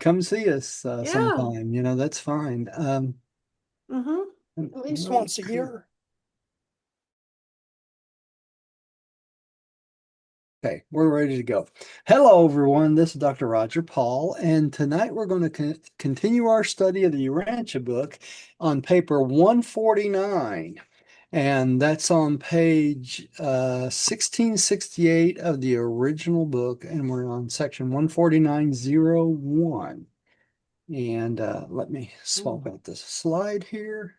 come see us Yeah. sometime. That's fine. Mm-hmm. At least once a year. Okay, we're ready to go. Hello, everyone. This is Dr. Roger Paul, and tonight we're going to continue our study of the Urantia book on paper 149, and that's on page 1668 of the original book, and we're on section 149.01. And let me swap out this slide here.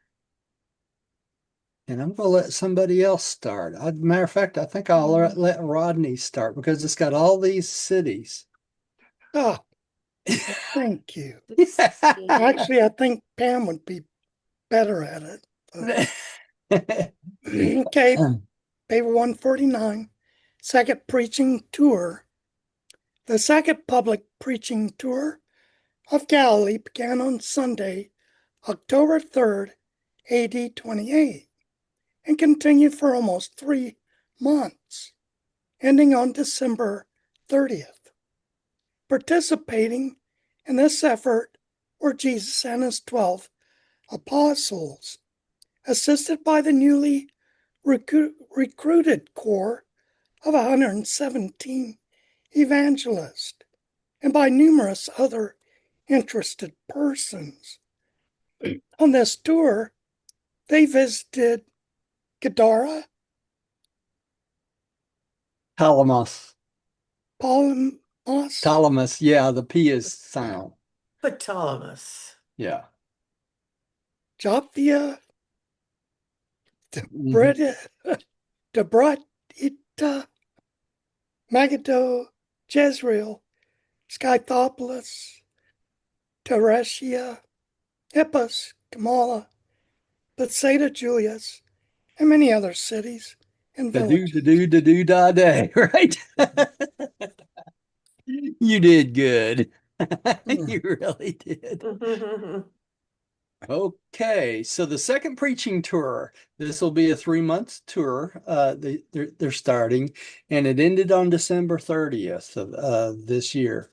And I'm going to let somebody else start. Matter of fact, I think I'll let Rodney start because it's got all these cities. Oh, thank you. Yeah. Actually, I think Pam would be better at it. Okay, paper 149, second preaching tour. The second public preaching tour of Galilee began on Sunday, October 3rd, AD 28, and continued for almost 3 months, ending on December 30th. Participating in this effort were Jesus and his 12 apostles, assisted by the newly recruited corps of 117 evangelists, and by numerous other interested persons. On this tour, they visited Gadara, Talamus. Palamos, Talamus. Yeah, the P is silent. Ptolemus. Yeah. Jophia, Mhm. Debratita, Megiddo, Jezreel, Scythopolis, Teresia, Hippus, Kamala, Bethsaida, Julius, and many other cities and Da do villages. da do da do da day, right? You did good. You really did. Okay, so the second preaching tour, this will be a 3 month tour. They're starting, and it ended on December 30th of this year,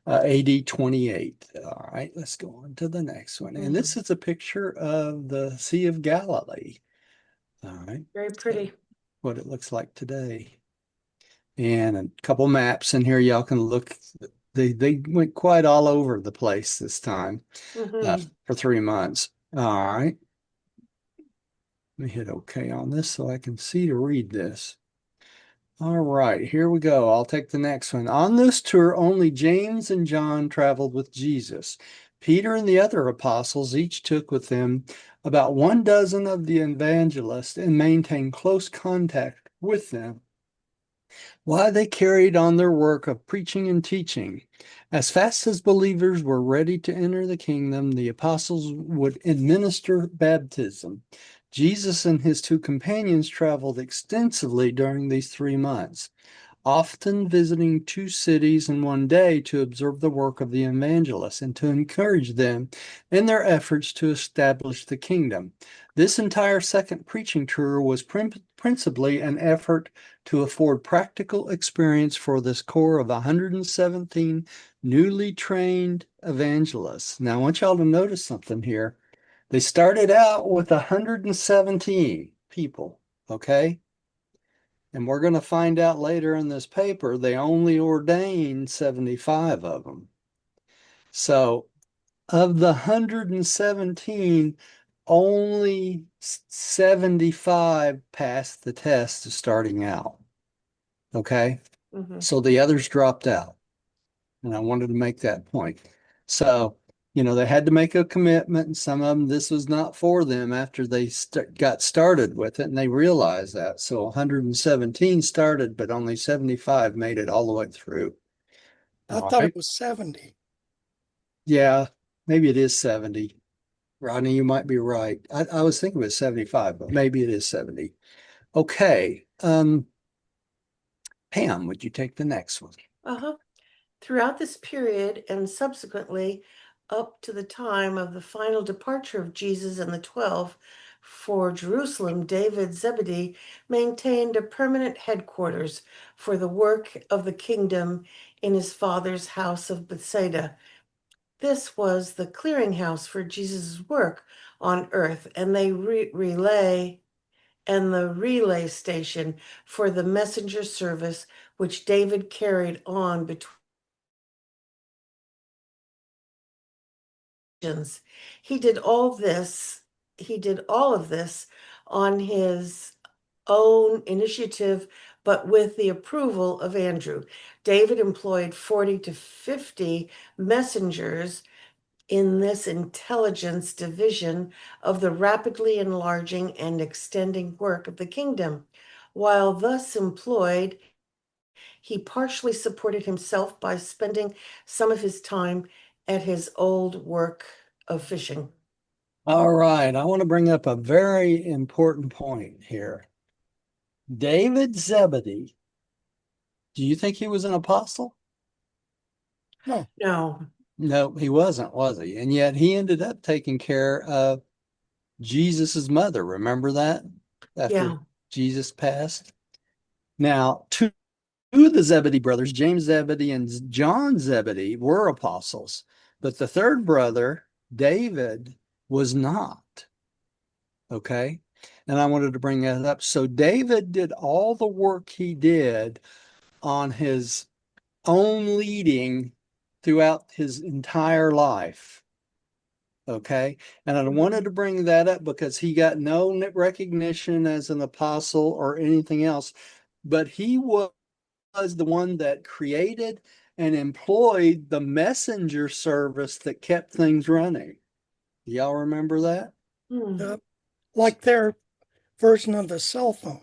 AD 28. All right, let's go on to the next one. And this is a picture of the Sea of Galilee. All right, Very so pretty. what it looks like today. And a couple maps in here, y'all can look. They went quite all over the place this time for 3 months. All right. Let me hit OK on this so I can see to read this. All right, here we go. I'll take the next one. On this tour, only James and John traveled with Jesus. Peter and the other apostles each took with them about 1 dozen of the evangelists and maintained close contact with them while they carried on their work of preaching and teaching. As fast as believers were ready to enter the kingdom, the apostles would administer baptism. Jesus and his 2 companions traveled extensively during these 3 months, often visiting 2 cities in one day to observe the work of the evangelists and to encourage them in their efforts to establish the kingdom. This entire second preaching tour was principally an effort to afford practical experience for this corps of 117 newly trained evangelists. Now, I want y'all to notice something here. They started out with 117 people, okay? And we're going to find out later in this paper, they only ordained 75 of them. So of the 117, only 75 passed the test of starting out. Okay. So the others dropped out. And I wanted to make that point. So, they had to make a commitment, and some of them, this was not for them after they got started with it, and they realized that. So 117 started, but only 75 made it all the way through. I All thought right. it was 70. Yeah, maybe it is 70. Rodney, you might be right. I was thinking it was 75, but maybe it is 70. Okay. Pam, would you take the next one? Throughout this period and subsequently up to the time of the final departure of Jesus and the 12 for Jerusalem, David Zebedee maintained a permanent headquarters for the work of the kingdom in his father's house of Bethsaida. This was the clearinghouse for Jesus' work on earth, and the relay station for the messenger service which David carried on between. He did all this, he did all of this on his own initiative, but with the approval of Andrew. David employed 40 to 50 messengers in this intelligence division of the rapidly enlarging and extending work of the kingdom. While thus employed, he partially supported himself by spending some of his time at his old work of fishing. All right, I want to bring up a very important point here. David Zebedee, do you think he was an apostle? No, No, No, he wasn't, was he? And yet he ended up taking care of Jesus's mother. Remember that? After yeah. Jesus passed. Now, two of the Zebedee brothers, James Zebedee and John Zebedee, were apostles, but the third brother, David, was not. Okay. And I wanted to bring that up. So David did all the work he did on his own leading throughout his entire life. Okay. And I wanted to bring that up because he got no recognition as an apostle or anything else, but he was the one that created and employed the messenger service that kept things running. Y'all remember that? Hmm. like their version of the cell phone.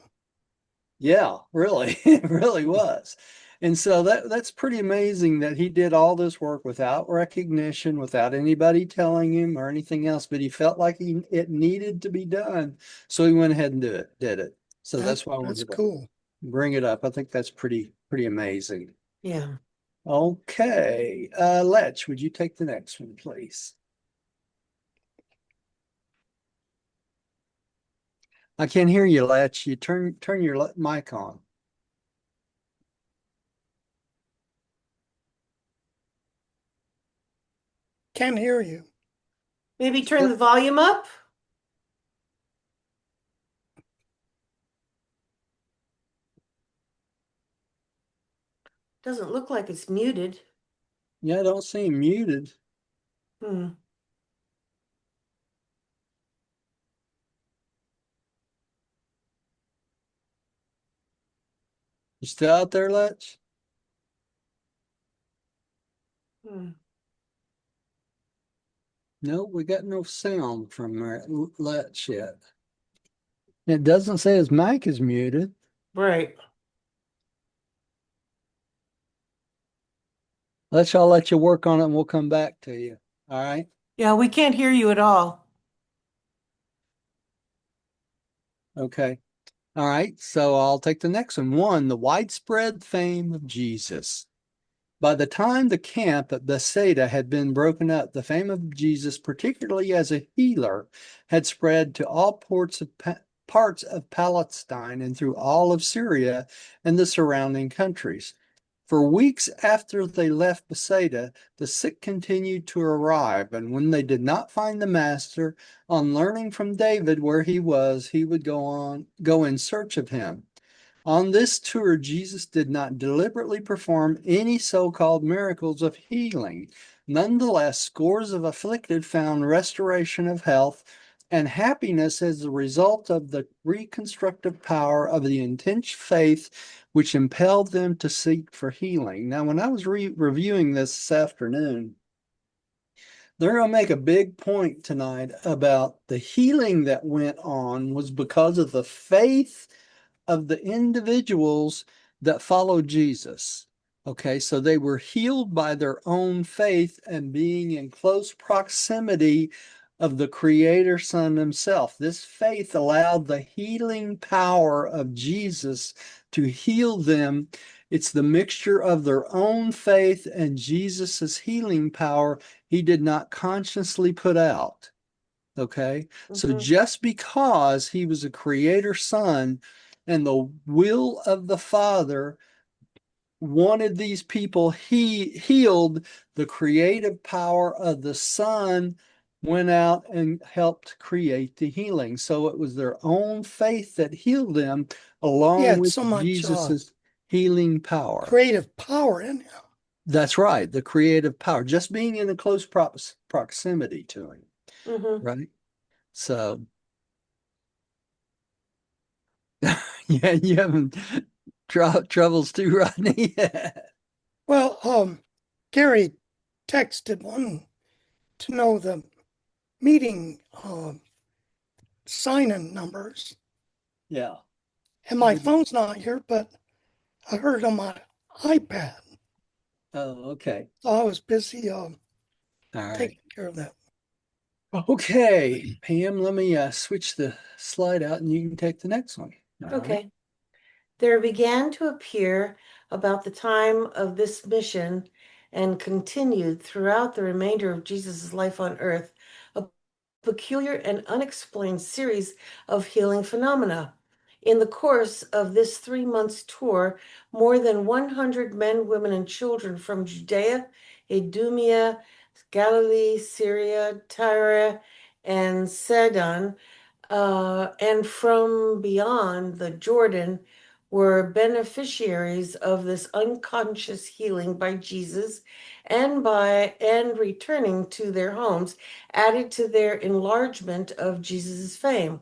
Yeah, really. It really was. And so that's pretty amazing that he did all this work without recognition, without anybody telling him or anything else, but he felt like it needed to be done. So he went ahead and did it. So that's why I That's wanted to cool. bring it up. I think that's pretty amazing. Yeah. Okay. Letch, would you take the next one, please? I can't hear you, Letch. You turn your mic on. Can't hear you. Maybe turn the volume up. Doesn't look like it's muted. Yeah, I don't seem muted. Hmm. You still out there, Letch? Hmm. No, we got no sound from Letch yet. It doesn't say his mic is muted. Right. Letch, I'll let you work on it and we'll come back to you. All right. Yeah, we can't hear you at all. Okay. All right. So I'll take the next one. One, the widespread fame of Jesus. By the time the camp at Bethsaida had been broken up, the fame of Jesus, particularly as a healer, had spread to all parts of Palestine and through all of Syria and the surrounding countries. For weeks after they left Bethsaida, the sick continued to arrive, and when they did not find the master, on learning from David where he was, he would go in search of him. On this tour, Jesus did not deliberately perform any so-called miracles of healing. Nonetheless, scores of afflicted found restoration of health and happiness as a result of the reconstructive power of the intense faith which impelled them to seek for healing. Now, when I was reviewing this afternoon, they're going to make a big point tonight about the healing that went on was because of the faith of the individuals that followed Jesus. Okay, so they were healed by their own faith and being in close proximity of the Creator Son Himself. This faith allowed the healing power of Jesus to heal them. It's the mixture of their own faith and Jesus's healing power He did not consciously put out. Okay, so Hmm. just because He was a Creator Son and the will of the Father wanted these people healed, the creative power of the Son went out and helped create the healing. So it was their own faith that healed them, He along had with so much Jesus's healing power. creative power in him. That's right, the creative power, just being in a close proximity to him, Mm-hmm. right? So, yeah, you having troubles too, Rodney? Well, Gary texted one to know the meeting sign-in numbers, Yeah. and my phone's not here, but I heard it on my iPad. Oh, okay. So I was busy All right. taking care of that. Okay, Pam, let me switch the slide out and you can take the next one. All right. Okay. There began to appear about the time of this mission and continued throughout the remainder of Jesus' life on earth a peculiar and unexplained series of healing phenomena. In the course of this 3 months tour, more than 100 men, women, and children from Judea, Idumea, Galilee, Syria, Tyre, and Sidon, and from beyond the Jordan were beneficiaries of this unconscious healing by Jesus and returning to their homes added to their enlargement of Jesus' fame.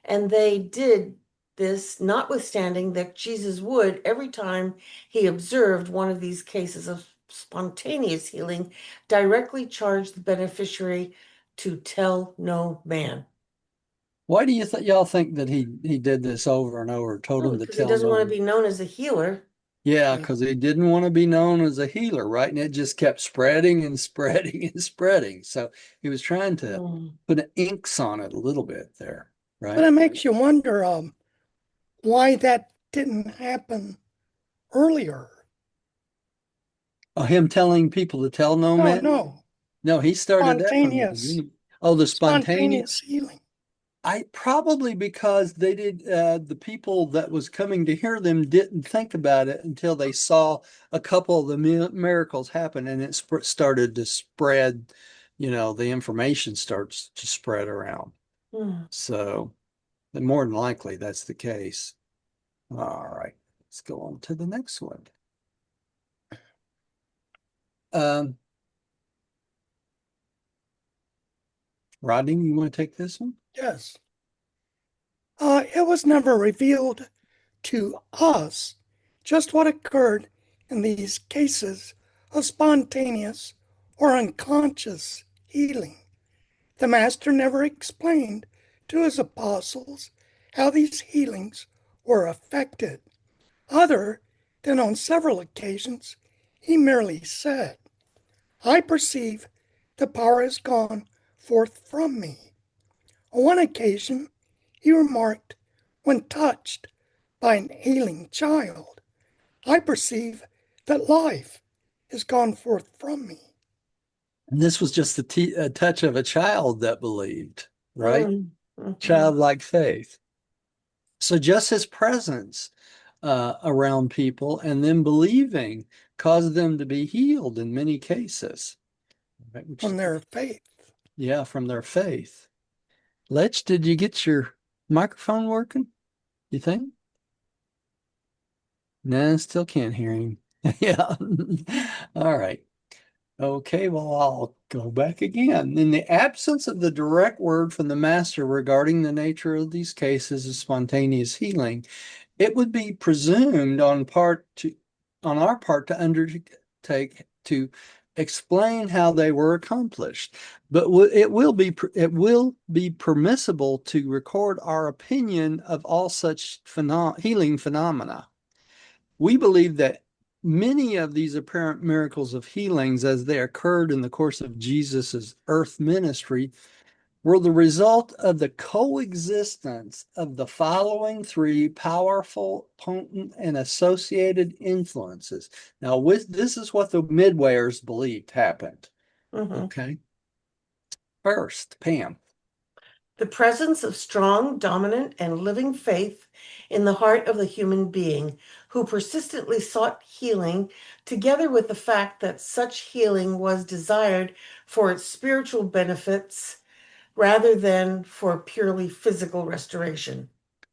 And they did this notwithstanding that Jesus would, every time he observed one of these cases of spontaneous healing, directly charge the beneficiary to tell no man. Why do you y'all think that he did this over and over, told Oh, him to because he tell doesn't no want to one? be known as a healer. Yeah, Yeah. because he didn't want to be known as a healer, right? And it just kept spreading and spreading and spreading. So he was trying to Mm. put an inks on it a little bit there, But right? it makes you wonder why that didn't happen earlier. Him telling people to tell no No, man? no, No, he started that from the spontaneous, beginning. Oh, the spontaneous. spontaneous healing. I probably because they did the people that was coming to hear them didn't think about it until they saw a couple of the miracles happen and it started to spread, the information starts to spread around. Mm. So, more than likely that's the case. All right, let's go on to the next one. Um, Rodney, you want to take this one? Yes. It was never revealed to us just what occurred in these cases of spontaneous or unconscious healing. The Master never explained to his apostles how these healings were effected, other than on several occasions he merely said, I perceive the power has gone forth from me. On one occasion, he remarked, when touched by an ailing child, I perceive that life has gone forth from me. And this was just a touch of a child that believed, right? Mm. Mhm. Childlike faith. So just his presence around people and then believing caused them to be healed in many cases. Right? From their faith. Yeah, from their faith. Letch, did you get your microphone working? You think? No, still can't hear him. Yeah. All right. Okay, well, I'll go back again. In the absence of the direct word from the master regarding the nature of these cases of spontaneous healing, it would be presumed on our part to undertake to explain how they were accomplished. But it will be permissible to record our opinion of all such healing phenomena. We believe that many of these apparent miracles of healings as they occurred in the course of Jesus's earth ministry were the result of the coexistence of the following three powerful, potent, and associated influences. Now, this is what the midwayers believed happened. Mhm. Okay. First, Pam. the presence of strong, dominant, and living faith in the heart of the human being who persistently sought healing, together with the fact that such healing was desired for its spiritual benefits rather than for purely physical restoration.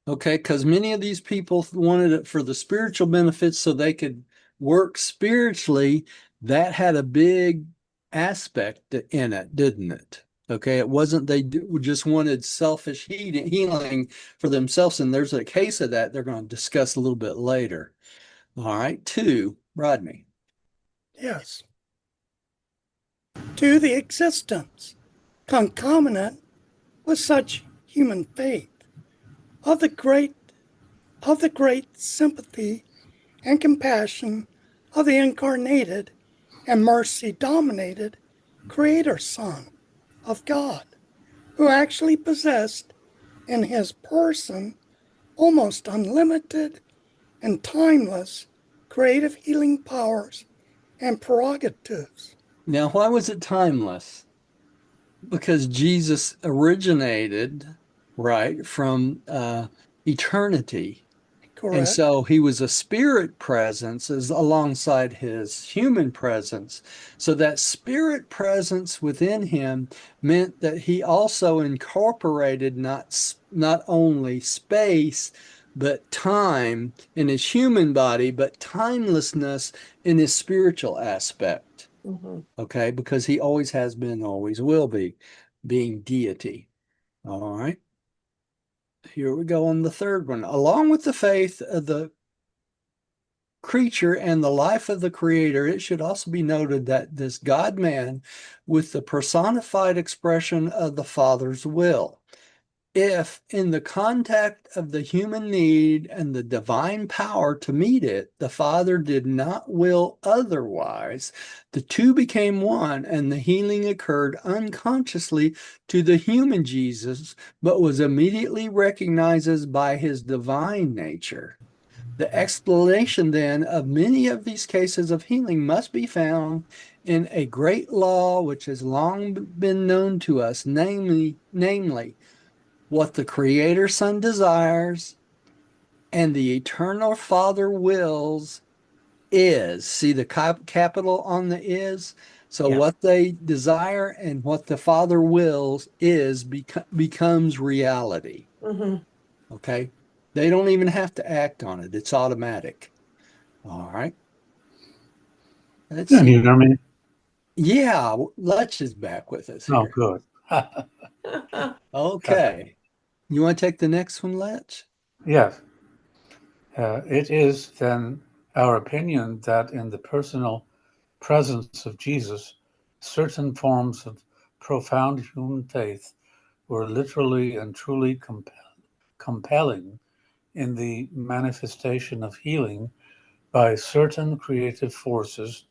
Okay, because many of these people wanted it for the spiritual benefits so they could work spiritually. That had a big aspect in it, didn't it? Okay, it wasn't just wanted selfish healing for themselves, and there's a case of that they're going to discuss a little bit later. All right, two, Rodney. Yes. To the existence, concomitant with such human faith, of the great sympathy and compassion of the incarnated and mercy dominated Creator Son of God, who actually possessed in his person almost unlimited and timeless creative healing powers and prerogatives. Now, why was it timeless? Because Jesus originated, right, from eternity. And Correct? so he was a spirit presence as alongside his human presence. So that spirit presence within him meant that he also incorporated not only space but time in his human body, but timelessness in his spiritual aspect. Mm-hmm. Okay, because he always has been, always will be, being deity. All right. Here we go on the third one. Along with the faith of the creature and the life of the creator, it should also be noted that this God man with the personified expression of the Father's will. If, in the contact of the human need and the divine power to meet it, the Father did not will otherwise, the two became one, and the healing occurred unconsciously to the human Jesus, but was immediately recognized by his divine nature. The explanation then of many of these cases of healing must be found in a great law which has long been known to us, namely, what the Creator Son desires and the Eternal Father wills is. See the capital on the is? So Yeah. what they desire and what the Father wills is becomes reality. Mm-hmm. Okay? They don't even have to act on it. It's automatic. All right. Let's Can see. you hear me? Yeah, Lutch is back with us Oh, here. good. Okay. You want to take the next one, Lutch? Yes. It is then our opinion that in the personal presence of Jesus, certain forms of profound human faith were literally and truly compelling in the manifestation of healing by certain creative forces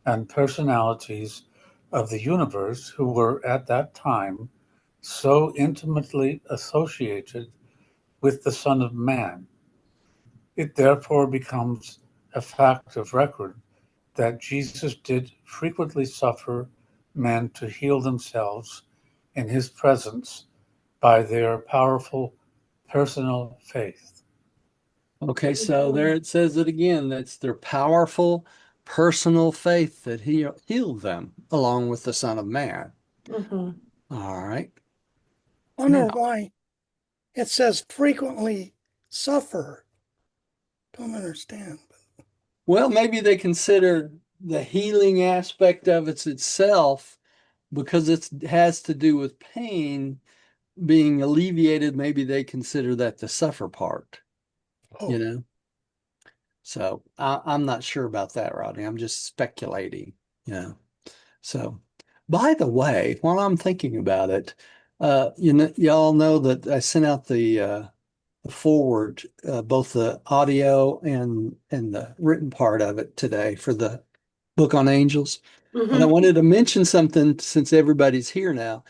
and personalities of the universe who were at that time so intimately associated with the Son of Man. It therefore becomes a fact of record that Jesus did frequently suffer men to heal themselves in his presence by their powerful personal faith. Okay, so there it says it again. That's their powerful personal faith that he healed them along with the Son of Man. Mm-hmm. All right. Wonder Now, why it says frequently suffer. Don't understand. well, maybe they consider the healing aspect of it itself because it has to do with pain being alleviated. Maybe they consider that the suffer part, you Oh, know? So I'm not sure about that, Rodney. I'm just speculating, you know. So, by the way, while I'm thinking about it, y'all know that I sent out the forward, both the audio and the written part of it today for the book on angels. And I Mm-hmm. wanted to mention something since everybody's here now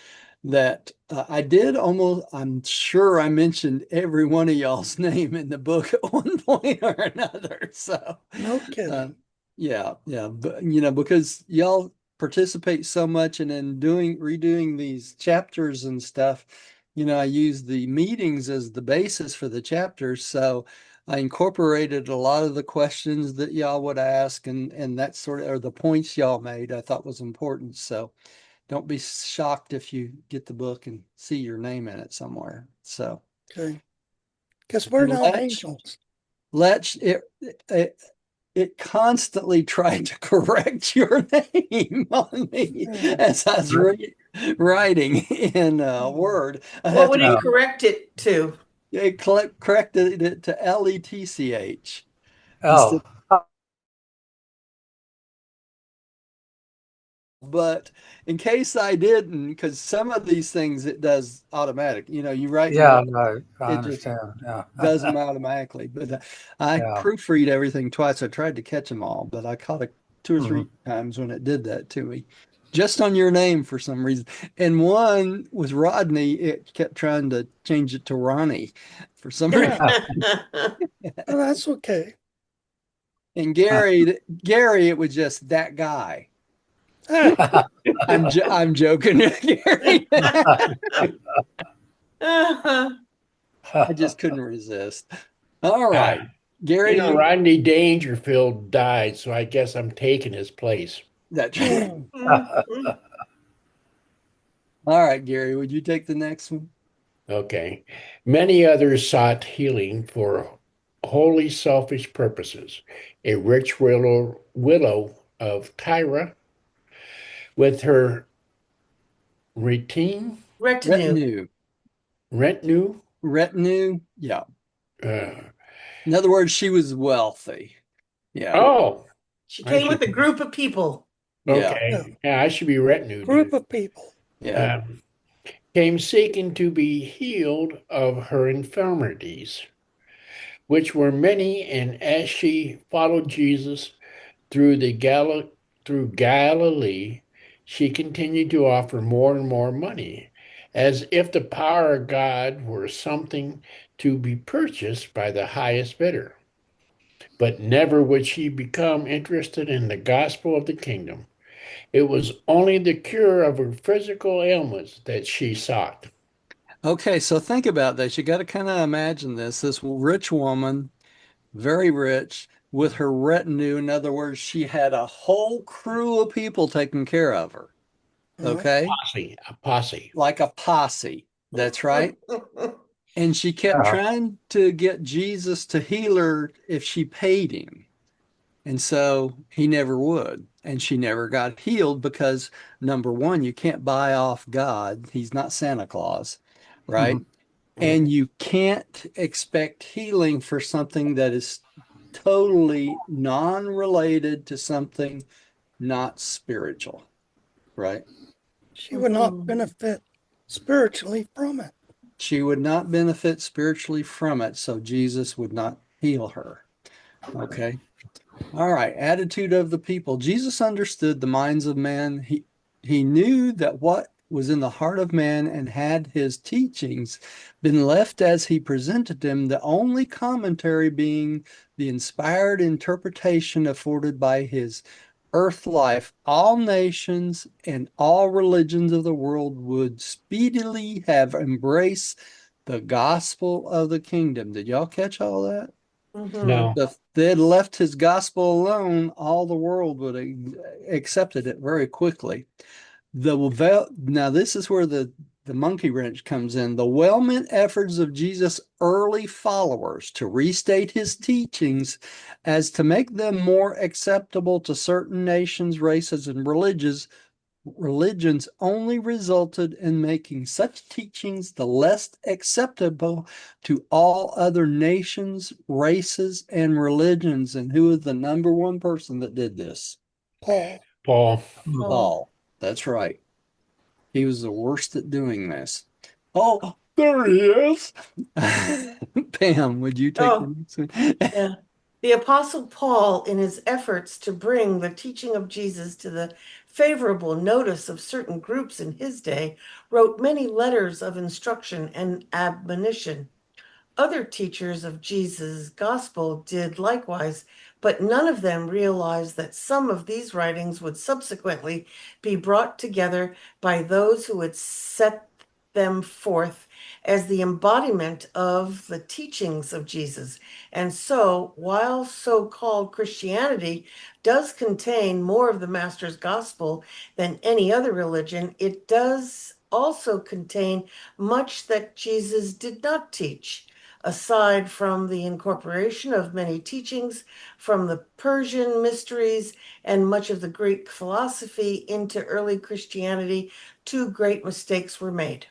that I did almost, I'm sure I mentioned every one of y'all's name in the book at one point or another. So, no uh, kidding. yeah, but because y'all participate so much and in redoing these chapters and stuff, I used the meetings as the basis for the chapters. So I incorporated a lot of the questions that y'all would ask and that sort of, or the points y'all made, I thought was important. So don't be shocked if you get the book and see your name in it somewhere. So, Okay. Because we're not angels. Let's it constantly tried to correct your name on me as I was writing in Word. What would it correct it to? It corrected it to LETCH. Oh, But in case I didn't, because some of these things it does automatic. You write in yeah, Word, I it just understand. Yeah, does them automatically. But I yeah. proofread everything twice. I tried to catch them all, but I caught it two or three Mhm. times when it did that to me, just on your name for some reason. And one was Rodney. It kept trying to change it to Ronnie for some reason. Well, that's okay. And Gary, it was just that guy. I'm joking, Gary. I just couldn't resist. All right, Gary, Rodney Dangerfield died, so I guess I'm taking his place. that's right. All right, Gary, would you take the next one? Okay. Many others sought healing for wholly selfish purposes. A rich widow of Tyre with her retinue, Retinue. retinue, Yeah. uh, In other words, she was wealthy. Yeah. oh, She I came with should, a group of people. Yeah. okay. Yeah, I should be retinue Group then. of people. Yeah. Came seeking to be healed of her infirmities, which were many, and as she followed Jesus through through Galilee, she continued to offer more and more money, as if the power of God were something to be purchased by the highest bidder. But never would she become interested in the gospel of the kingdom. It was only the cure of her physical ailments that she sought. Okay, so think about this. You got to kind of imagine this. This rich woman, very rich, with her retinue. In other words, she had a whole crew of people taking care of her. Okay? A posse. Like a posse. That's right. And she kept Yeah. trying to get Jesus to heal her if she paid him. And so he never would. And she never got healed because, number one, you can't buy off God. He's not Santa Claus, right? Mhm. And you can't expect healing for something that is totally non-related to something not spiritual, right? She would not benefit spiritually from it. She would not benefit spiritually from it, so Jesus would not heal her. Okay. All right, attitude of the people. Jesus understood the minds of man. He knew that what was in the heart of man, and had his teachings been left as he presented them, the only commentary being the inspired interpretation afforded by his earth life, all nations and all religions of the world would speedily have embraced the gospel of the kingdom. Did y'all catch all that? No. If they had left his gospel alone, all the world would have accepted it very quickly. Now, this is where the monkey wrench comes in. The well-meant efforts of Jesus' early followers to restate his teachings as to make them more acceptable to certain nations, races, and religions only resulted in making such teachings the less acceptable to all other nations, races, and religions. And who is the number one person that did this? Paul. Paul. Paul. That's right. He was the worst at doing this. Oh, there he is. Pam, would you take the Oh, next one? yeah. The Apostle Paul, in his efforts to bring the teaching of Jesus to the favorable notice of certain groups in his day, wrote many letters of instruction and admonition. Other teachers of Jesus' gospel did likewise, but none of them realized that some of these writings would subsequently be brought together by those who would set them forth as the embodiment of the teachings of Jesus. And so, while so-called Christianity does contain more of the Master's gospel than any other religion, it does also contain much that Jesus did not teach, aside from the incorporation of many teachings from the Persian mysteries and much of the Greek philosophy into early Christianity. Two great mistakes were made.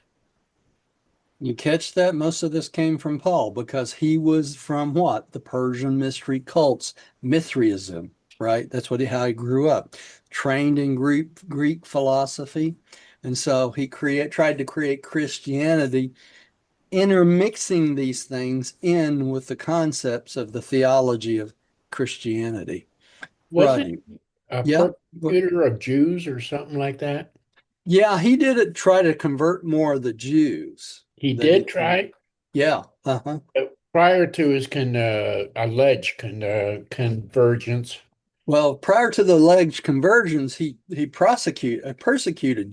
You catch that? Most of this came from Paul because he was from what? The Persian mystery cults, Mithraism, right? That's how he grew up, trained in Greek philosophy. And so he tried to create Christianity, intermixing these things in with the concepts of the theology of Christianity. Wasn't Rodney, he a yeah. persecutor of Jews or something like that? Yeah, he did it try to convert more of the Jews He than did he, try. yeah, uh-huh. Prior to his alleged convergence. Well, prior to the alleged conversions, he persecuted persecuted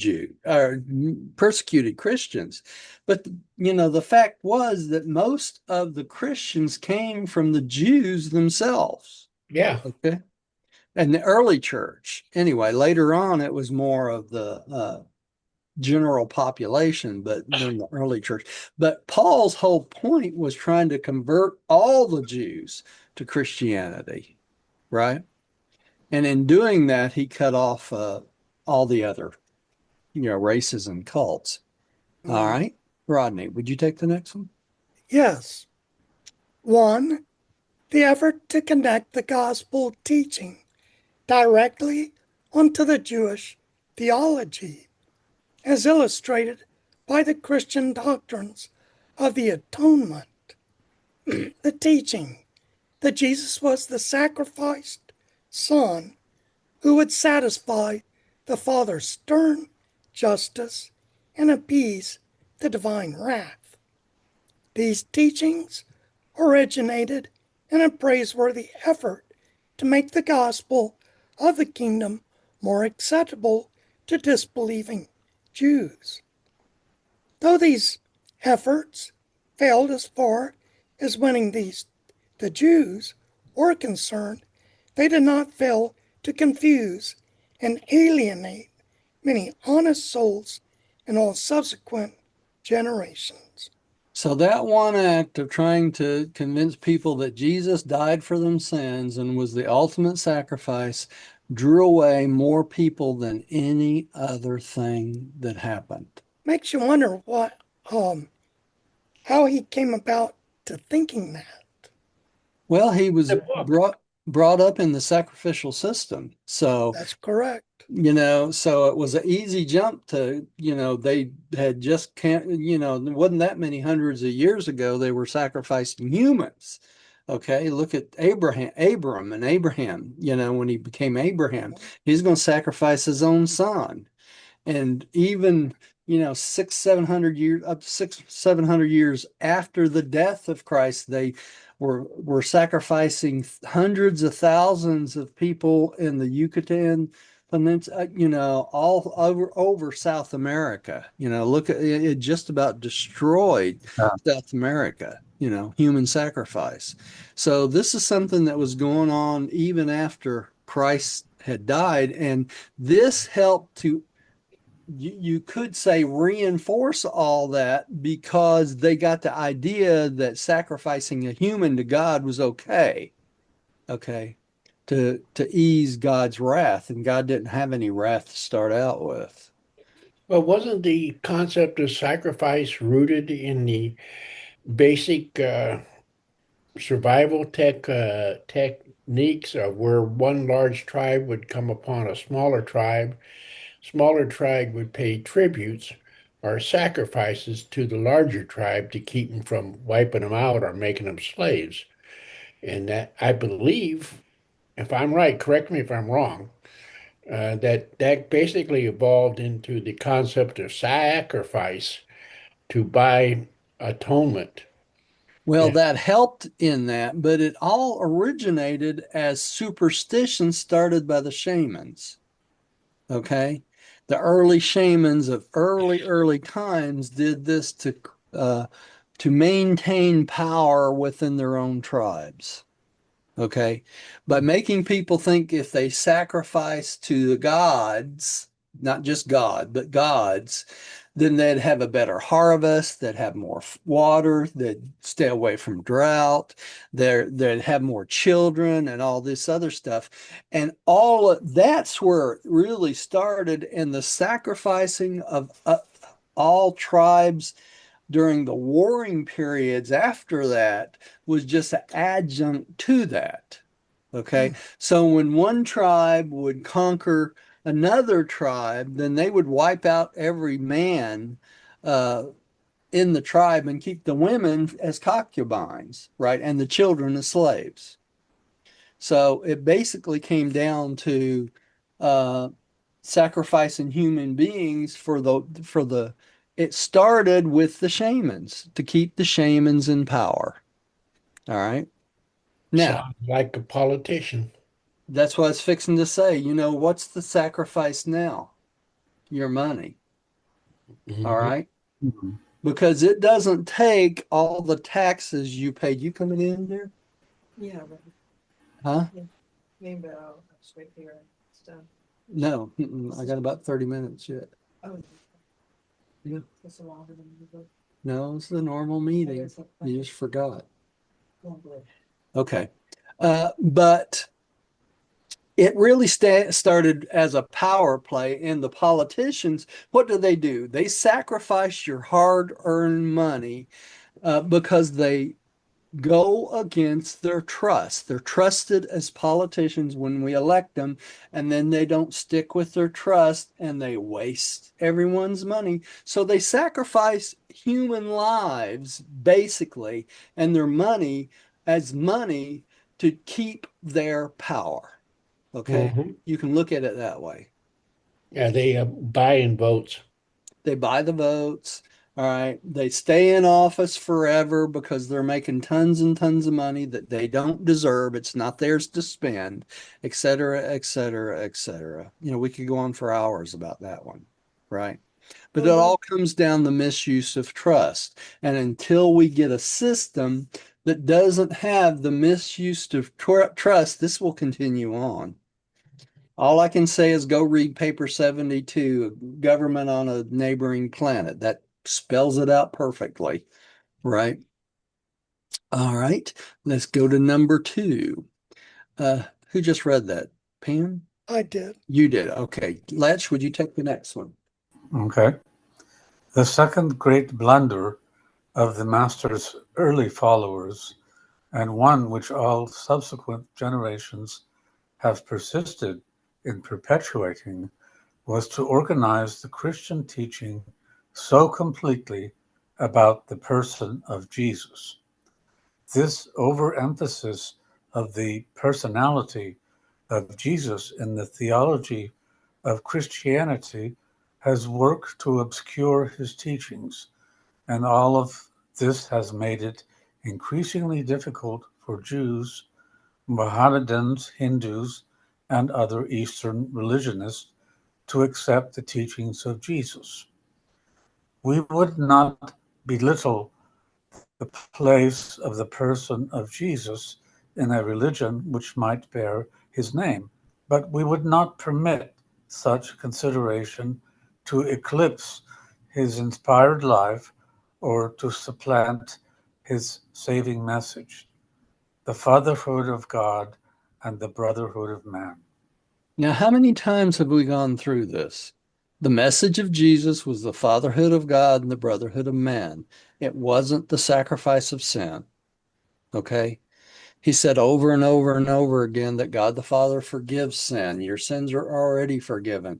Christians. But the fact was that most of the Christians came from the Jews themselves. Yeah. Okay. And the early church. Anyway, later on it was more of the general population, but during the early church. But Paul's whole point was trying to convert all the Jews to Christianity, right? And in doing that, he cut off all the other, races and cults. All right, Rodney, would you take the next one? Yes. 1. The effort to connect the gospel teaching directly onto the Jewish theology, as illustrated by the Christian doctrines of the Atonement. The teaching that Jesus was the sacrificed Son who would satisfy the Father's stern justice and appease the divine wrath. These teachings originated in a praiseworthy effort to make the gospel of the kingdom more acceptable to disbelieving Jews. Though these efforts failed as far as winning the Jews were concerned, they did not fail to confuse and alienate many honest souls in all subsequent generations. So that one act of trying to convince people that Jesus died for them sins and was the ultimate sacrifice drew away more people than any other thing that happened. Makes you wonder how he came about to thinking that. Well, he was The book. brought up in the sacrificial system. So, That's correct. so it was an easy jump to, they had just can't, there wasn't that many hundreds of years ago, they were sacrificing humans. Okay, look at Abram and Abraham, when he became Abraham, he's going to sacrifice his own son. And even 600 700 years up to 600 700 years after the death of Christ, they were sacrificing hundreds of thousands of people in the Yucatan Peninsula, all over South America. Look at it, it just about destroyed South America, human sacrifice. So this is something that was going on even after Christ had died, and this helped to, you could say, reinforce all that because they got the idea that sacrificing a human to God was okay. Okay. To ease God's wrath, and God didn't have any wrath to start out with. Well, wasn't the concept of sacrifice rooted in the basic survival techniques of where one large tribe would come upon a smaller tribe would pay tributes or sacrifices to the larger tribe to keep them from wiping them out or making them slaves. And that, I believe, if I'm right, correct me if I'm wrong, that basically evolved into the concept of sacrifice to buy atonement. Well, Yeah. that helped in that, but it all originated as superstition started by the shamans. Okay. The early shamans of early times did this to maintain power within their own tribes. Okay. By making people think if they sacrifice to the gods, not just God, but gods, then they'd have a better harvest, they'd have more water, they'd stay away from drought, they'd have more children and all this other stuff. And that's where it really started in the sacrificing of all tribes during the warring periods after that was just an adjunct to that. Okay. So when one tribe would conquer another tribe, then they would wipe out every man uh, in the tribe and keep the women as concubines, right? And the children as slaves. So it basically came down to uh, sacrificing human beings it started with the shamans to keep the shamans in power. All right. Now, Sounds like a politician. that's what I was fixing to say. What's the sacrifice now? Your money. All Hmm. right. Mhm. Because it doesn't take all the taxes you paid. You coming in there? Yeah, but Huh? maybe I'll straight here and stuff. No, I got about 30 minutes yet. Oh, Yeah. it's a longer than you go. No, it's the normal meeting. You just forgot. Oh, boy. Okay. But it really started as a power play, and the politicians, what do? They sacrifice your hard-earned money because they go against their trust. They're trusted as politicians when we elect them, and then they don't stick with their trust and they waste everyone's money. So they sacrifice human lives, basically, and their money as money to keep their power. Okay? Hmm. You can look at it that way. Yeah, they buying votes. They buy the votes. All right. They stay in office forever because they're making tons and tons of money that they don't deserve. It's not theirs to spend, et cetera, et cetera, et cetera. We could go on for hours about that one. Right. But it all comes down to misuse of trust. And until we get a system that doesn't have the misuse of trust, this will continue on. All I can say is go read paper 72, Government on a Neighboring Planet. That spells it out perfectly, right? All right, let's go to number 2. Who just read that? Pam? I did. You did. Okay. Letch, would you take the next one? Okay. The second great blunder of the Master's early followers, and one which all subsequent generations have persisted in perpetuating, was to organize the Christian teaching so completely about the person of Jesus. This overemphasis of the personality of Jesus in the theology of Christianity has worked to obscure his teachings, and all of this has made it increasingly difficult for Jews, Mohammedans, Hindus, and other Eastern religionists to accept the teachings of Jesus. We would not belittle the place of the person of Jesus in a religion which might bear his name, but we would not permit such consideration to eclipse his inspired life or to supplant his saving message, the Fatherhood of God and the Brotherhood of Man. Now, how many times have we gone through this? The message of Jesus was the fatherhood of God and the brotherhood of man. It wasn't the sacrifice of sin. Okay? He said over and over and over again that God the Father forgives sin. Your sins are already forgiven.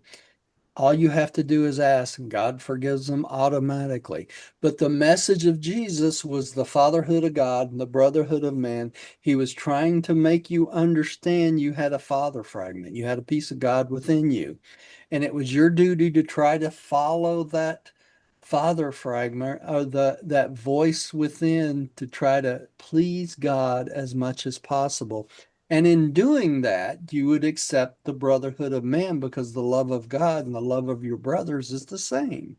All you have to do is ask, and God forgives them automatically. But the message of Jesus was the fatherhood of God and the brotherhood of man. He was trying to make you understand you had a father fragment, you had a piece of God within you. And it was your duty to try to follow that father fragment or that voice within to try to please God as much as possible. And in doing that, you would accept the brotherhood of man because the love of God and the love of your brothers is the same.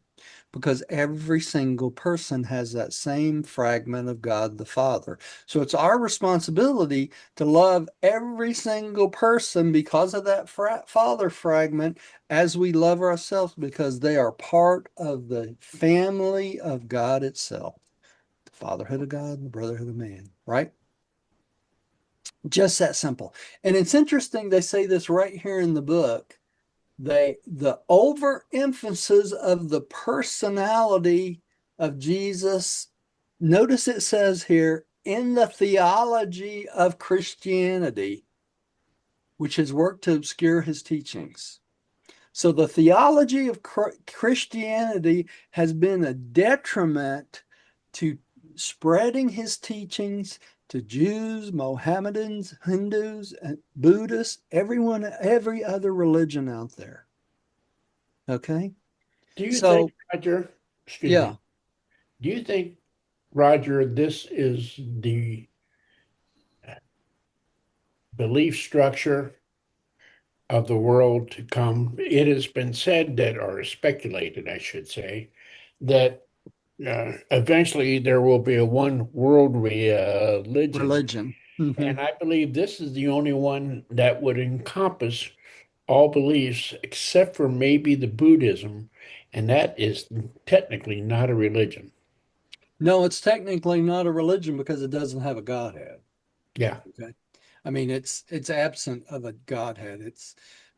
Because every single person has that same fragment of God the Father. So it's our responsibility to love every single person because of that Father fragment as we love ourselves, because they are part of the family of God itself. The fatherhood of God and the brotherhood of man, right? Just that simple. And it's interesting, they say this right here in the book. The overemphasis of the personality of Jesus. Notice it says here, in the theology of Christianity, which has worked to obscure his teachings. So the theology of Christianity has been a detriment to spreading his teachings to Jews, Mohammedans, Hindus, Buddhists, everyone, every other religion out there. Okay. Do you think, So, Roger, excuse yeah, me, do you think, Roger, this is the belief structure of the world to come? It has been said that, or speculated, I should say, that eventually there will be a one world religion. religion. And I believe this is the only one that would encompass all beliefs except for maybe the Buddhism, and that is technically not a religion. No, it's technically not a religion because it doesn't have a Godhead. Yeah. Okay. I mean, it's absent of a Godhead. It's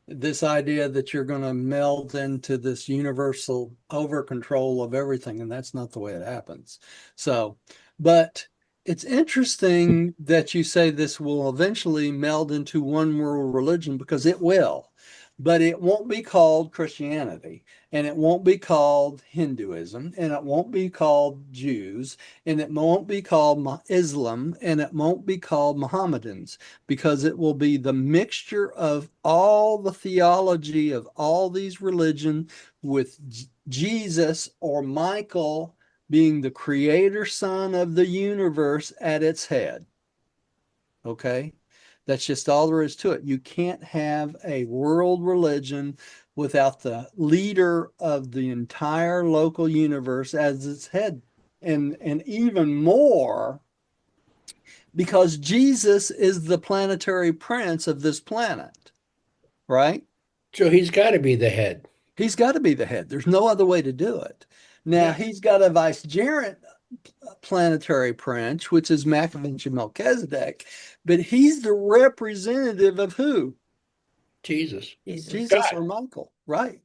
this idea that you're going to meld into this universal over control of everything, and that's not the way it happens. So, but it's interesting that you say this will eventually meld into one world religion, because it will, but it won't be called Christianity, and it won't be called Hinduism, and it won't be called Jews, and it won't be called Islam, and it won't be called Mohammedans, because it will be the mixture of all the theology of all these religions, with Jesus or Michael being the creator son of the universe at its head. Okay. That's just all there is to it. You can't have a world religion without the leader of the entire local universe as its head. And even more, because Jesus is the planetary prince of this planet, right? So he's got to be the head. He's got to be the head. There's no other way to do it. Now, Yeah. he's got a vicegerent planetary prince, which is Maccabean Melchizedek, but he's the representative of who? Jesus. Jesus God. or Michael, right?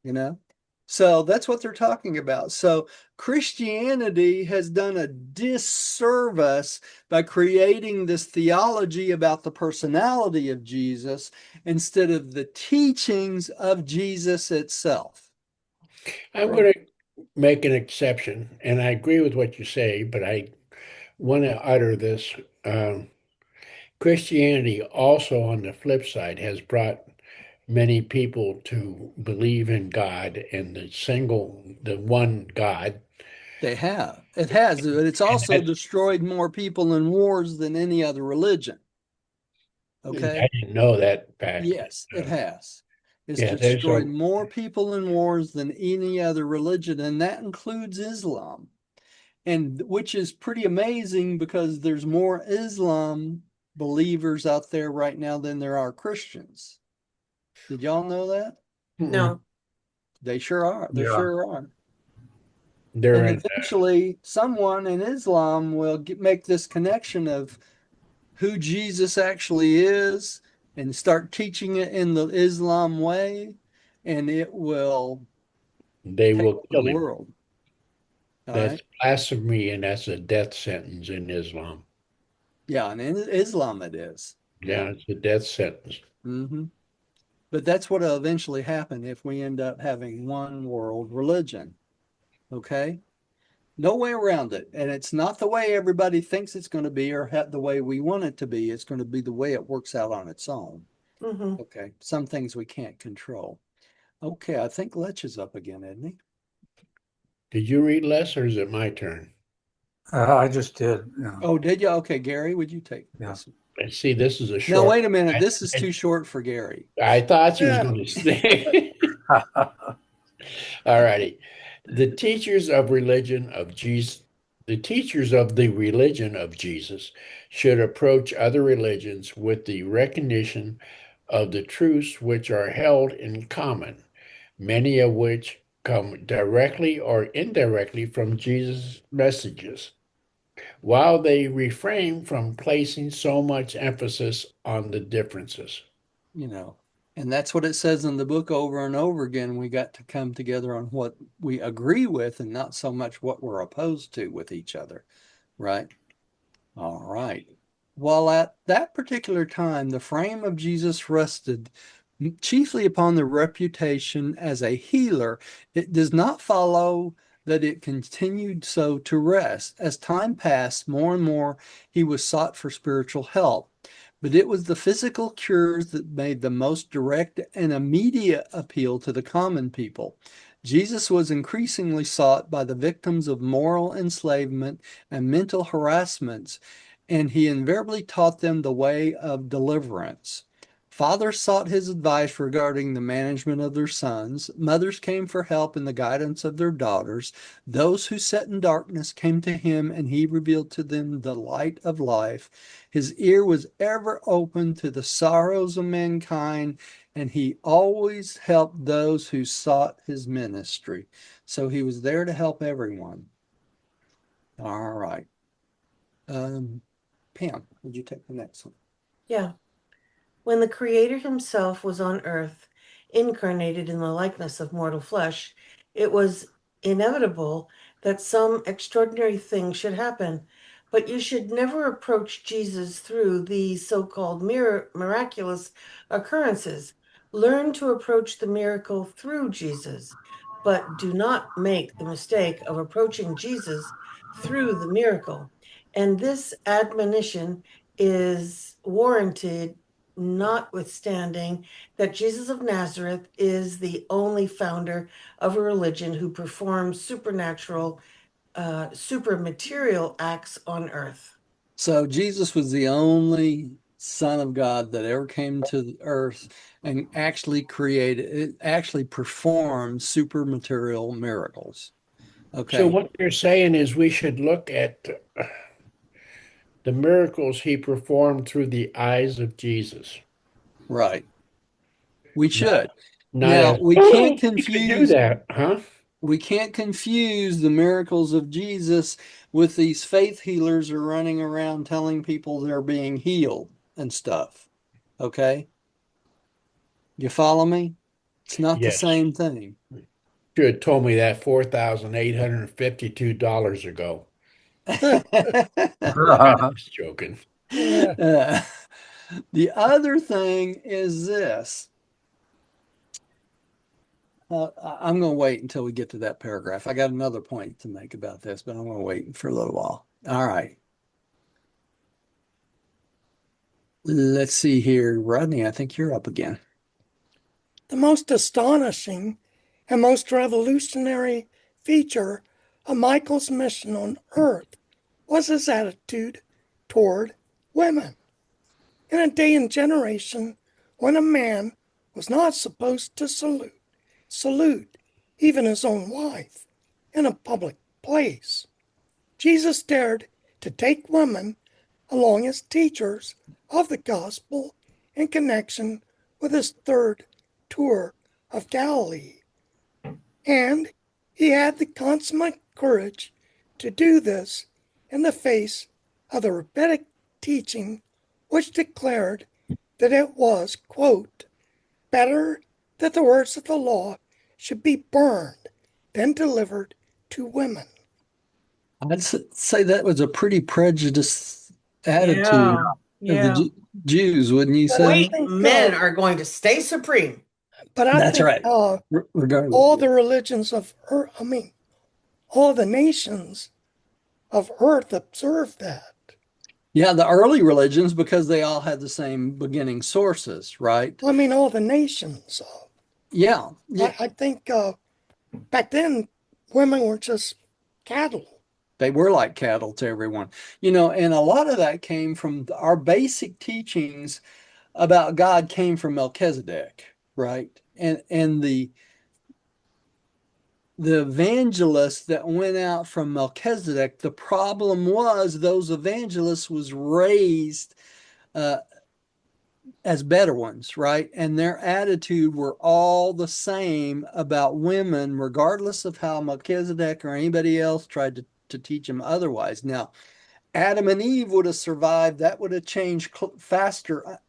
You know? So that's what they're talking about. So Christianity has done a disservice by creating this theology about the personality of Jesus instead of the teachings of Jesus itself. I'm going to make an exception, and I agree with what you say, but I want to utter this. Christianity also, on the flip side, has brought many people to believe in God and the one God. They have. It has, but it's And also that's, destroyed more people in wars than any other religion. I Okay? didn't know that fact. Yes, it has. It's Yeah, there's destroyed a, more people in wars than any other religion, and that includes Islam. And which is pretty amazing because there's more Islam believers out there right now than there are Christians. Did y'all know that? No. They sure are. They Yeah. sure are. they're And in, eventually, someone in Islam will make this connection of who Jesus actually is and start teaching it in the Islam way, and it will they take will over kill the him. world. All That's right. blasphemy, and that's a death sentence in Islam. Yeah, and in Islam it is. Yeah, Yeah. it's a death sentence. Hmm. But that's what will eventually happen if we end up having one world religion. Okay. No way around it. And it's not the way everybody thinks it's going to be or the way we want it to be. It's going to be the way it works out on its own. Mm-hmm. Okay. Some things we can't control. Okay. I think Letch is up again, isn't he? Did you read less, or is it my turn? I just did. Yeah. Oh, did you? Okay. Gary, would you take Yeah. this? See, this is a No, short. wait a minute. This is too short for Gary. I thought you was Yeah. going to say. All righty. The teachers of religion of Jesus, the teachers of the religion of Jesus should approach other religions with the recognition of the truths which are held in common, many of which come directly or indirectly from Jesus' messages, while they refrain from placing so much emphasis on the differences. You know, and that's what it says in the book over and over again. We got to come together on what we agree with and not so much what we're opposed to with each other, right? All right. While at that particular time, the frame of Jesus rested chiefly upon the reputation as a healer, it does not follow that it continued so to rest. As time passed, more and more he was sought for spiritual help. But it was the physical cures that made the most direct and immediate appeal to the common people. Jesus was increasingly sought by the victims of moral enslavement and mental harassments, and he invariably taught them the way of deliverance. Fathers sought his advice regarding the management of their sons. Mothers came for help in the guidance of their daughters. Those who sat in darkness came to him, and he revealed to them the light of life. His ear was ever open to the sorrows of mankind, and he always helped those who sought his ministry. So he was there to help everyone. All right. Pam, would you take the next one? Yeah. When the Creator himself was on earth, incarnated in the likeness of mortal flesh, it was inevitable that some extraordinary thing should happen. But you should never approach Jesus through these so-called miraculous occurrences. Learn to approach the miracle through Jesus, but do not make the mistake of approaching Jesus through the miracle. And this admonition is warranted, notwithstanding that Jesus of Nazareth is the only founder of a religion who performs supernatural, supermaterial acts on earth. So Jesus was the only Son of God that ever came to the earth and actually performed supermaterial miracles. So Okay, what you're saying is we should look at the miracles he performed through the eyes of Jesus. right. We Not, should. not Now as, we oh, can't you could do confuse that, huh? we can't confuse the miracles of Jesus with these faith healers who are running around telling people they're being healed and stuff. Okay? You follow me? It's not the Yes. same thing. You had told me that $4,852 ago. I was joking. Uh, the other thing is this. I'm going to wait until we get to that paragraph. I got another point to make about this, but I'm going to wait for a little while. All right. Let's see here. Rodney, I think you're up again. The most astonishing and most revolutionary feature of Michael's mission on earth was his attitude toward women. In a day and generation when a man was not supposed to salute even his own wife in a public place, Jesus dared to take women along as teachers of the gospel in connection with his third tour of Galilee. And he had the consummate courage to do this in the face of the rabbinic teaching, which declared that it was, quote, better that the words of the law should be burned than delivered to women. I'd say that was a pretty prejudiced attitude of the Yeah. Jews, wouldn't you But I say? think, Men are going to stay supreme. That's right. Regardless. all the religions of earth, all the nations of earth observe that. Yeah, the early religions, because they all had the same beginning sources, right? All the nations. Yeah. I think back then women were just cattle. They were like cattle to everyone. And a lot of that came from our basic teachings about God came from Melchizedek, right? And the evangelists that went out from Melchizedek, the problem was those evangelists was raised uh, as better ones, right? And their attitude were all the same about women, regardless of how Melchizedek or anybody else tried to teach them otherwise. Now, Adam and Eve would have survived. That would have changed faster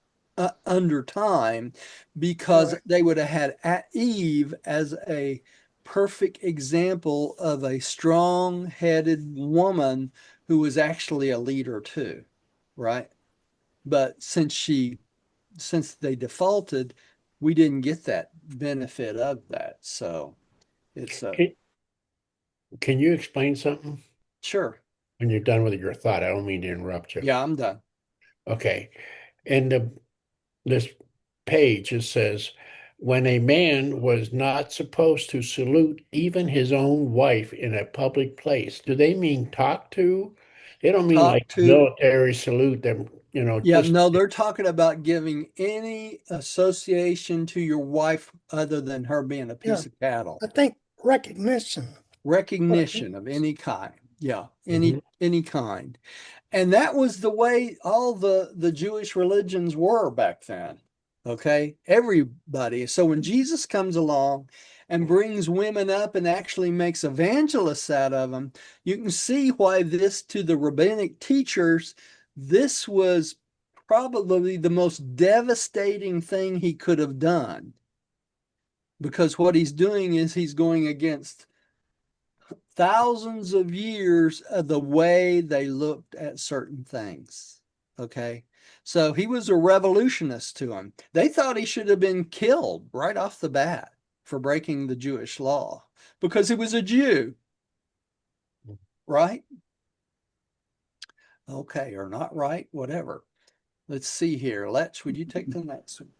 under time because Right. they would have had Eve as a perfect example of a strong-headed woman who was actually a leader too, right? But since they defaulted, we didn't get that benefit of that. So it's a Can you explain something sure. when you're done with your thought? I don't mean to interrupt you. Yeah, I'm done. Okay. In this page, it says, when a man was not supposed to salute even his own wife in a public place. Do they mean talk to? They don't mean Talk like to military salute them, Yeah, just no, they're talking about giving any association to your wife other than her being a Yeah, piece of cattle. I think recognition. What it Recognition of means. any kind. Yeah, Mhm. any kind. And that was the way all the Jewish religions were back then. Okay? Everybody. So when Jesus comes along and brings women up and actually makes evangelists out of them, you can see why this to the rabbinic teachers, this was probably the most devastating thing he could have done. Because what he's doing is he's going against thousands of years of the way they looked at certain things. Okay. So he was a revolutionist to them. They thought he should have been killed right off the bat for breaking the Jewish law because he was a Jew, right? Okay, or not right, whatever. Let's see here. Let's, would you take the next one?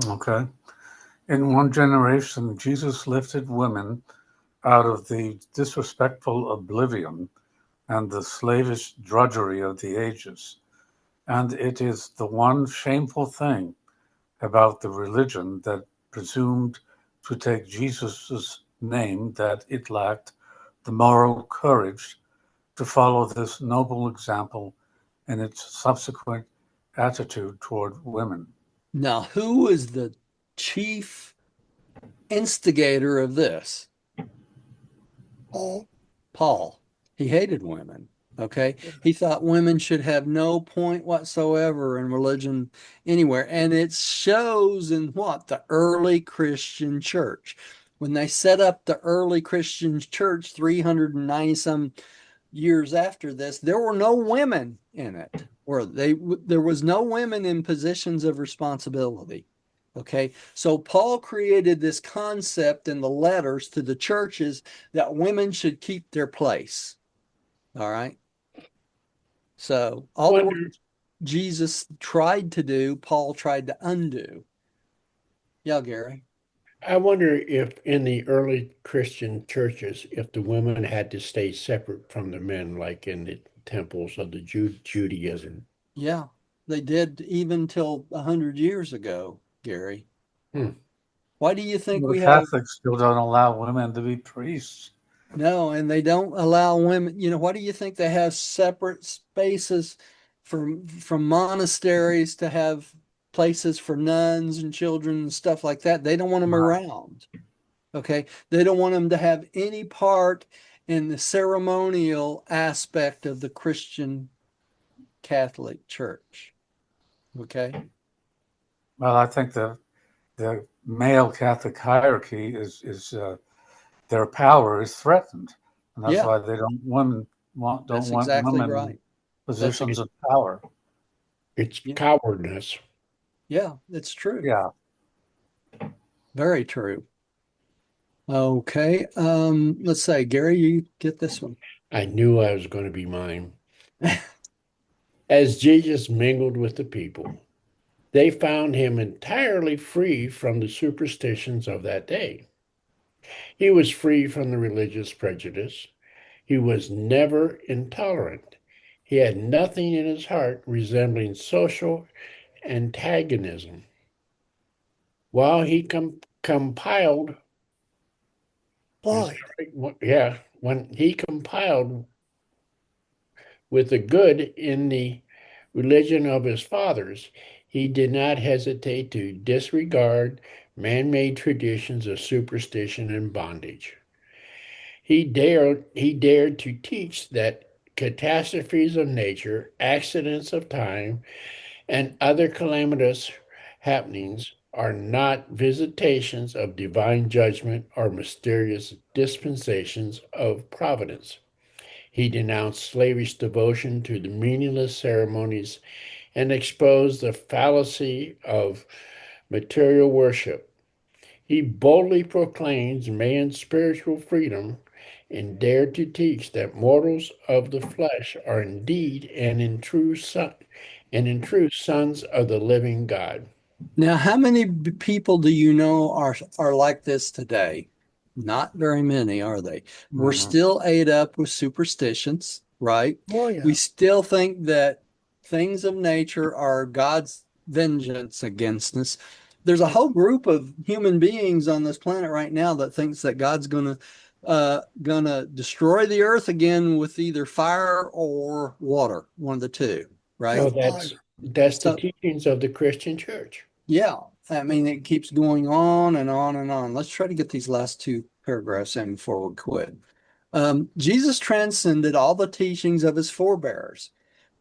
Okay. In one generation, Jesus lifted women out of the disrespectful oblivion and the slavish drudgery of the ages. And it is the one shameful thing about the religion that presumed to take Jesus' name that it lacked the moral courage to follow this noble example in its subsequent attitude toward women. Now, who was the chief instigator of this? Paul. Paul. He hated women. Okay. He thought women should have no point whatsoever in religion anywhere. And it shows in what? The early Christian church. When they set up the early Christian church 390 some years after this, there were no women in it, or there was no women in positions of responsibility. Okay, so Paul created this concept in the letters to the churches that women should keep their place. All right, so all the work wonder Jesus tried to do, Paul tried to undo. Yeah, Gary. I wonder if in the early Christian churches, if the women had to stay separate from the men, like in the temples of the Judaism. Yeah, they did even till 100 years ago, Gary. Hmm. Why do you think The we have Catholics still don't allow women to be priests. No, and they don't allow women, why do you think they have separate spaces from monasteries to have places for nuns and children and stuff like that? They don't want them around. Okay. They don't want them to have any part in the ceremonial aspect of the Christian Catholic Church. Okay. Well, I think the male Catholic hierarchy is their power is threatened, and that's Yeah, why they don't that's want exactly women in right. That's positions It, of power. it's yeah, cowardness. yeah, it's true. Yeah. Very true. Okay. Let's say, Gary, you get this one. I knew I was going to be mine. As Jesus mingled with the people, they found him entirely free from the superstitions of that day. He was free from the religious prejudice. He was never intolerant. He had nothing in his heart resembling social antagonism. While he compiled, Lied. when he compiled with the good in the religion of his fathers, he did not hesitate to disregard man-made traditions of superstition and bondage. He dared to teach that catastrophes of nature, accidents of time, and other calamitous happenings are not visitations of divine judgment or mysterious dispensations of providence. He denounced slavish devotion to the meaningless ceremonies and exposed the fallacy of material worship. He boldly proclaims man's spiritual freedom and dared to teach that mortals of the flesh are indeed and in truth sons of the living God. Now, how many people do you know are like this today? Not very many, are they? We're still ate up with superstitions, right? Oh, yeah. We still think that things of nature are God's vengeance against us. There's a whole group of human beings on this planet right now that thinks that God's gonna destroy the earth again with either fire or water, one of the two, right? Well, that's the So teachings of the Christian church. yeah, I mean, it keeps going on and on and on. Let's try to get these last two paragraphs in before we quit. Jesus transcended all the teachings of his forebears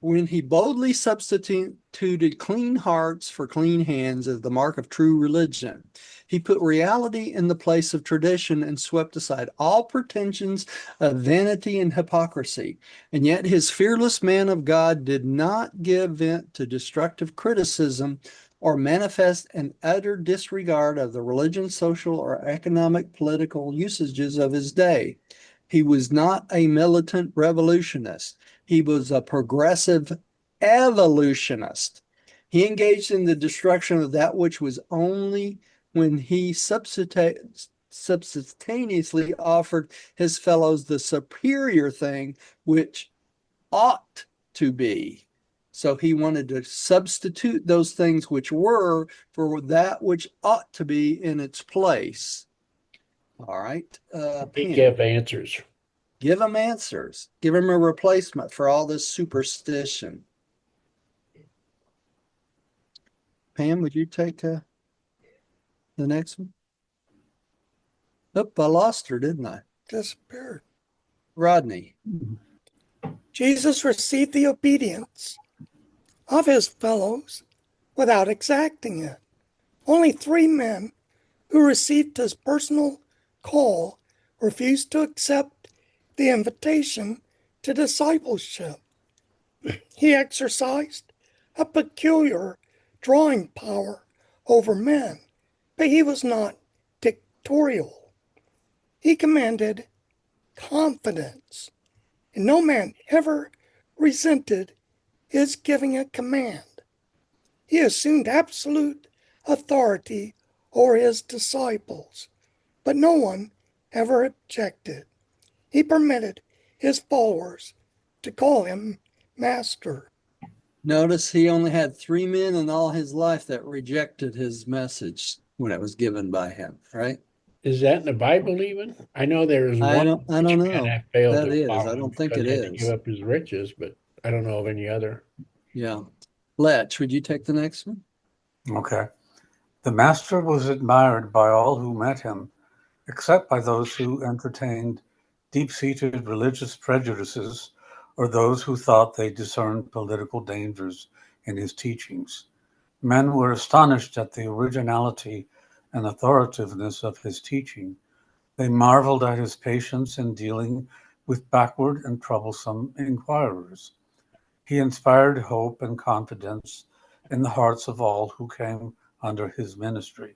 when he boldly substituted clean hearts for clean hands as the mark of true religion. He put reality in the place of tradition and swept aside all pretensions of vanity and hypocrisy. And yet his fearless man of God did not give vent to destructive criticism or manifest an utter disregard of the religion, social, or economic political usages of his day. He was not a militant revolutionist. He was a progressive evolutionist. He engaged in the destruction of that which was only when he substantianeously offered his fellows the superior thing which ought to be. So he wanted to substitute those things which were for that which ought to be in its place. All right, He Pam. gave answers. Give them answers. Give them a replacement for all this superstition. Pam, would you take the next one? Oh, I lost her, didn't I? Disappeared. Rodney. Jesus received the obedience of his fellows without exacting it. Only 3 men who received his personal call refused to accept the invitation to discipleship. He exercised a peculiar drawing power over men, but he was not dictatorial. He commanded confidence, and no man ever resented his giving a command. He assumed absolute authority over his disciples, but no one ever objected. He permitted his followers to call him master. Notice he only had 3 men in all his life that rejected his message when it was given by him, right? Is that in the Bible even? I know there is I one don't rich man know. that failed That to is. follow I him don't think because it he had to give is. up his riches, but I don't know of any other. Yeah. Letch, would you take the next one? Okay. The master was admired by all who met him, except by those who entertained deep-seated religious prejudices or those who thought they discerned political dangers in his teachings. Men were astonished at the originality and authoritativeness of his teaching. They marveled at his patience in dealing with backward and troublesome inquirers. He inspired hope and confidence in the hearts of all who came under his ministry.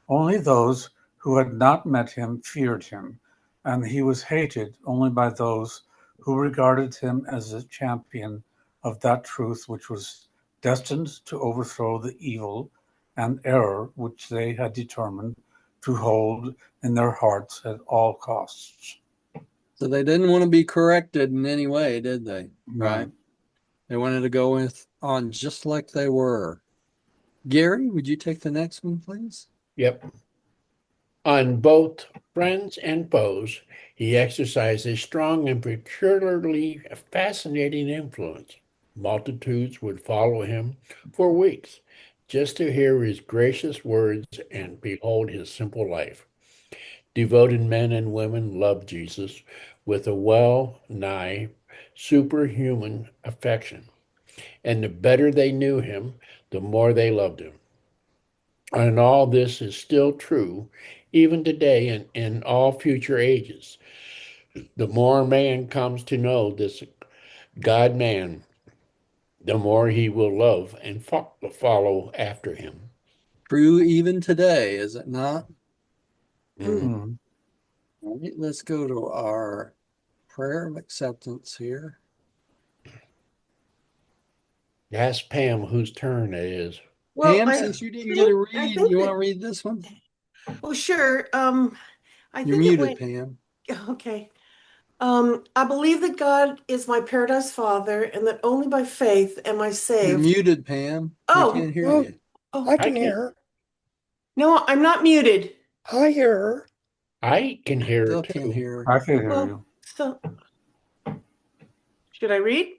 Only those who had not met him feared him, and he was hated only by those who regarded him as a champion of that truth which was destined to overthrow the evil and error which they had determined to hold in their hearts at all costs. So they didn't want to be corrected in any way, did they? Right. They wanted to go on just like they were. Gary, would you take the next one, please? Yep. On both friends and foes, he exercised a strong and peculiarly fascinating influence. Multitudes would follow him for weeks just to hear his gracious words and behold his simple life. Devoted men and women loved Jesus with a well nigh superhuman affection, and the better they knew him, the more they loved him. And all this is still true even today and in all future ages. The more man comes to know this God man, the more he will love and follow after him. True even today, is it not? Mhm. All right, let's go to our prayer of acceptance here. Ask Pam whose turn it is. Well, Pam, I since you didn't get a read, think you want that, to read this one? well, sure. I You're think it muted, went, Pam. okay. I believe that God is my paradise father and that only by faith am I You're saved. muted, Pam. We Oh, can't hear Oh, you. oh, I I can can hear her. no, I'm not muted. I hear her. I can hear her Still can't too. hear her. I can hear Well, you. so should I read?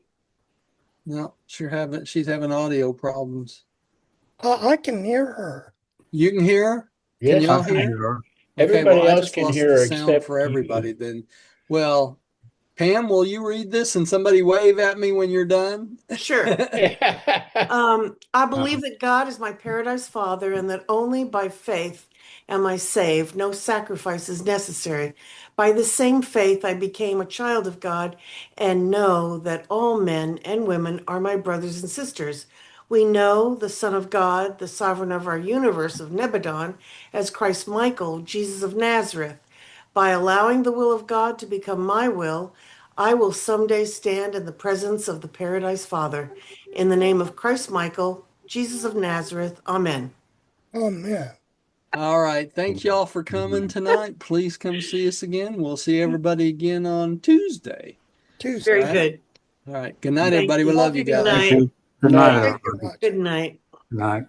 No, she's having audio problems. I can hear her. You can hear her? Can Yes, y'all I can hear? hear her. Okay, well, everybody I else just can lost hear the her sound except for you. everybody then. Well, Pam, will you read this and somebody wave at me when you're done? Sure. I believe that God is my paradise father and that only by faith am I saved. No sacrifice is necessary. By the same faith, I became a child of God and know that all men and women are my brothers and sisters. We know the Son of God, the sovereign of our universe of Nebadon, as Christ Michael, Jesus of Nazareth. By allowing the will of God to become my will, I will someday stand in the presence of the Paradise Father. In the name of Christ Michael, Jesus of Nazareth, Amen. Amen. All right. Thank y'all for coming tonight. Please come see us again. We'll see everybody again on Tuesday. Tuesday. Very Right? good. All right. Good night, Thank everybody. We you. love you Good guys. night. Good Night. night, Thank you, everybody. Roger. Good night. Good night.